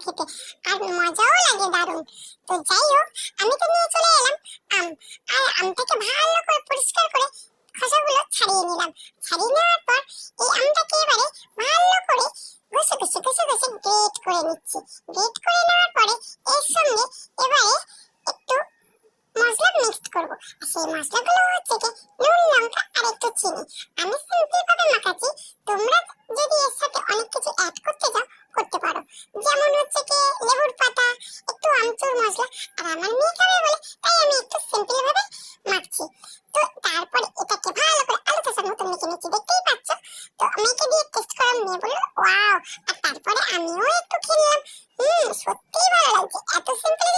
খেতে, আর মজাও লাগে দারুণ। তো যাই হোক, আমি তো নিয়ে চলে এলাম আম। আর আমটাকে ভালো করে পরিষ্কার করে খোসাগুলো ছাড়িয়ে নিলাম। ছাড়িয়ে নেওয়ার পর এই আমটাকে এবারে ভালো করে ঘষে গ্রেট করে নিচ্ছি। গ্রেট করে নেওয়ার পরে এর সঙ্গে এবারে একটু মশলা মিক্স করব। আর সেই মশলাগুলো হচ্ছে কি নুন, লঙ্কা আর একটু চিনি। আমি সিম্পল ভাবে মাখাচ্ছি, তোমরা যদি এর সাথে অনেক কিছু অ্যাড করতে চাও করতে পারো, যেমন হচ্ছে কি লেবুর পাতা, একটু আমচুর মশলা। আর আমার মেয়ে খাবে বলে তাই আমি একটু সিম্পল ভাবে মাখছি। তো তারপরে এটাকে ভালো করে আলু কষার মতো মেখে নিচ্ছি, দেখতেই পাচ্ছ। তো মেখে দিয়ে টেস্ট করলাম, মেয়ে বললো ওয়াও। আর তারপরে আমিও একটু খেলাম, সত্যিই ভালো লাগছে। এত সিম্পল